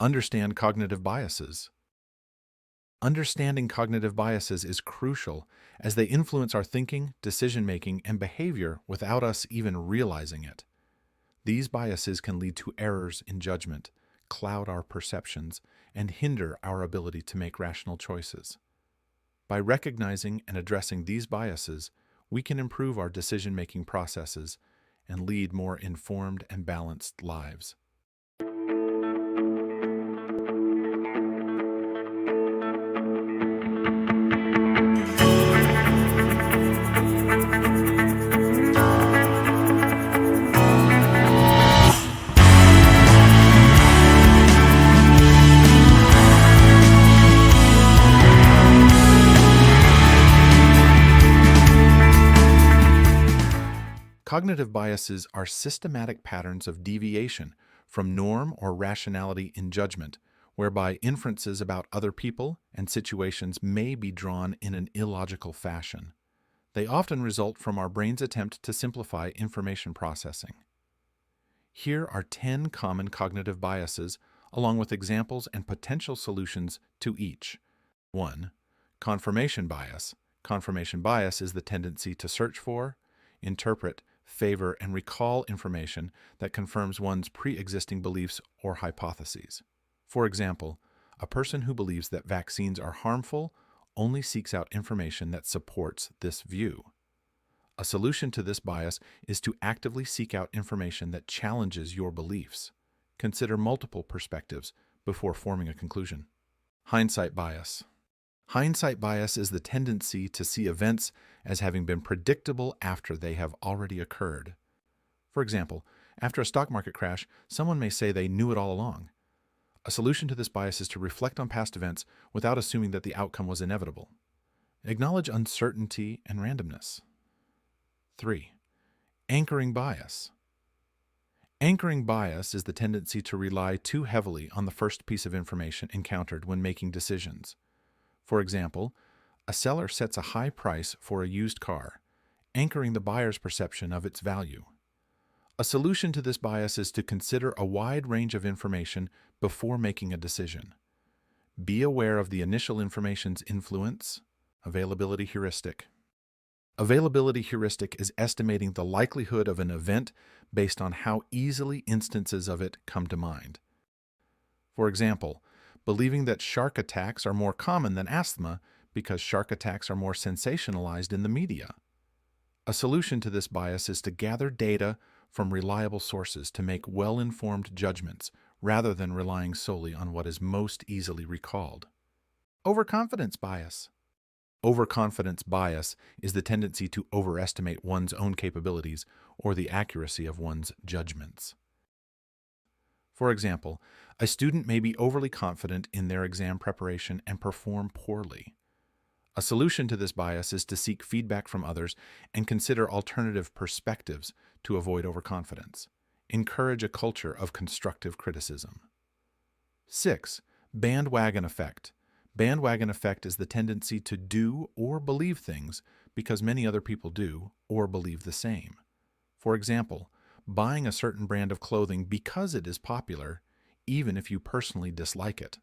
Understand cognitive biases. Understanding cognitive biases is crucial as they influence our thinking, decision-making, and behavior without us even realizing it. These biases can lead to errors in judgment, cloud our perceptions, and hinder our ability to make rational choices. By recognizing and addressing these biases, we can improve our decision-making processes and lead more informed and balanced lives. Cognitive biases are systematic patterns of deviation from norm or rationality in judgment, whereby inferences about other people and situations may be drawn in an illogical fashion. They often result from our brain's attempt to simplify information processing. Here are 10 common cognitive biases, along with examples and potential solutions to each. 1. Confirmation bias. Confirmation bias is the tendency to search for, interpret, favor, and recall information that confirms one's pre-existing beliefs or hypotheses. For example, a person who believes that vaccines are harmful only seeks out information that supports this view. A solution to this bias is to actively seek out information that challenges your beliefs. Consider multiple perspectives before forming a conclusion. Hindsight bias. Hindsight bias is the tendency to see events as having been predictable after they have already occurred. For example, after a stock market crash, someone may say they knew it all along. A solution to this bias is to reflect on past events without assuming that the outcome was inevitable. Acknowledge uncertainty and randomness. 3. Anchoring bias. Anchoring bias is the tendency to rely too heavily on the first piece of information encountered when making decisions. For example, a seller sets a high price for a used car, anchoring the buyer's perception of its value. A solution to this bias is to consider a wide range of information before making a decision. Be aware of the initial information's influence. Availability heuristic. Availability heuristic is estimating the likelihood of an event based on how easily instances of it come to mind. For example, believing that shark attacks are more common than asthma because shark attacks are more sensationalized in the media. A solution to this bias is to gather data from reliable sources to make well-informed judgments rather than relying solely on what is most easily recalled. Overconfidence bias. Overconfidence bias is the tendency to overestimate one's own capabilities or the accuracy of one's judgments. For example, a student may be overly confident in their exam preparation and perform poorly. A solution to this bias is to seek feedback from others and consider alternative perspectives to avoid overconfidence. Encourage a culture of constructive criticism. 6. Bandwagon effect. Bandwagon effect is the tendency to do or believe things because many other people do or believe the same. For example, buying a certain brand of clothing because it is popular, even if you personally dislike it.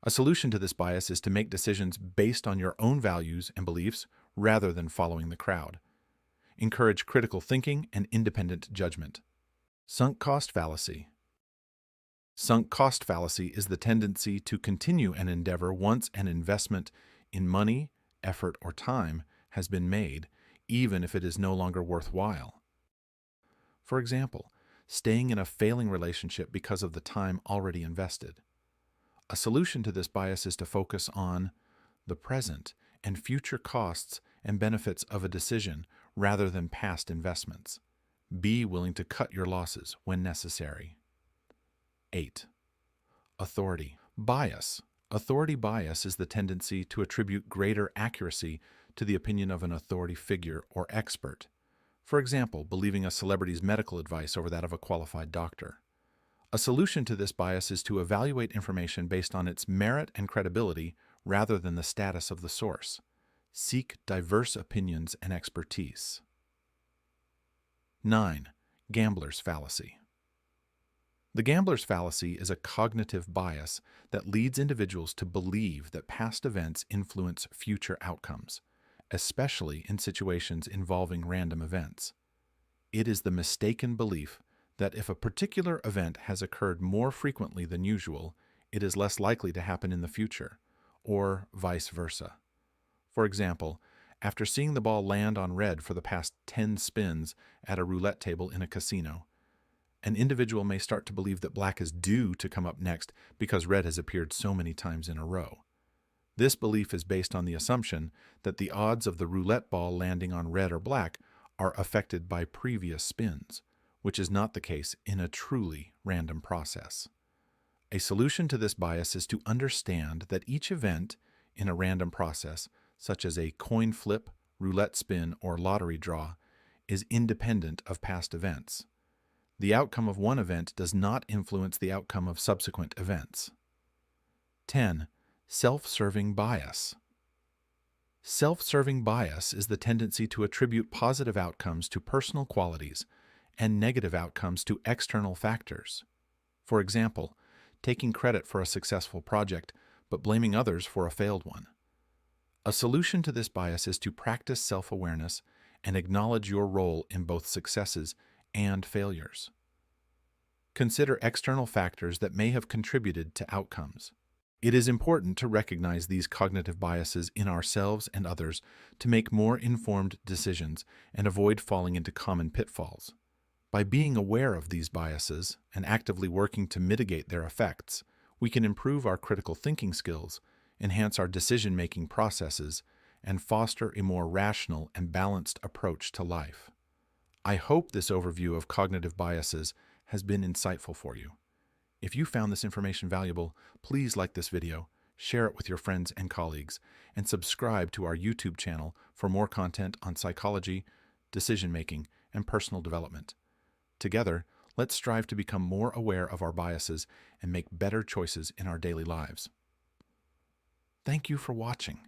A solution to this bias is to make decisions based on your own values and beliefs rather than following the crowd. Encourage critical thinking and independent judgment. Sunk cost fallacy. Sunk cost fallacy is the tendency to continue an endeavor once an investment in money, effort, or time has been made, even if it is no longer worthwhile. For example, staying in a failing relationship because of the time already invested. A solution to this bias is to focus on the present and future costs and benefits of a decision rather than past investments. Be willing to cut your losses when necessary. 8. Authority bias. Authority bias is the tendency to attribute greater accuracy to the opinion of an authority figure or expert. For example, believing a celebrity's medical advice over that of a qualified doctor. A solution to this bias is to evaluate information based on its merit and credibility rather than the status of the source. Seek diverse opinions and expertise. 9. Gambler's fallacy. The gambler's fallacy is a cognitive bias that leads individuals to believe that past events influence future outcomes, especially in situations involving random events. It is the mistaken belief that if a particular event has occurred more frequently than usual, it is less likely to happen in the future, or vice versa. For example, after seeing the ball land on red for the past 10 spins at a roulette table in a casino, an individual may start to believe that black is due to come up next because red has appeared so many times in a row. This belief is based on the assumption that the odds of the roulette ball landing on red or black are affected by previous spins, which is not the case in a truly random process. A solution to this bias is to understand that each event in a random process, such as a coin flip, roulette spin, or lottery draw, is independent of past events. The outcome of one event does not influence the outcome of subsequent events. 10. Self-serving bias. Self-serving bias is the tendency to attribute positive outcomes to personal qualities and negative outcomes to external factors. For example, taking credit for a successful project but blaming others for a failed one. A solution to this bias is to practice self-awareness and acknowledge your role in both successes and failures. Consider external factors that may have contributed to outcomes. It is important to recognize these cognitive biases in ourselves and others to make more informed decisions and avoid falling into common pitfalls. By being aware of these biases and actively working to mitigate their effects, we can improve our critical thinking skills, enhance our decision-making processes, and foster a more rational and balanced approach to life. I hope this overview of cognitive biases has been insightful for you. If you found this information valuable, please like this video, share it with your friends and colleagues, and subscribe to our YouTube channel for more content on psychology, decision-making, and personal development. Together, let's strive to become more aware of our biases and make better choices in our daily lives. Thank you for watching.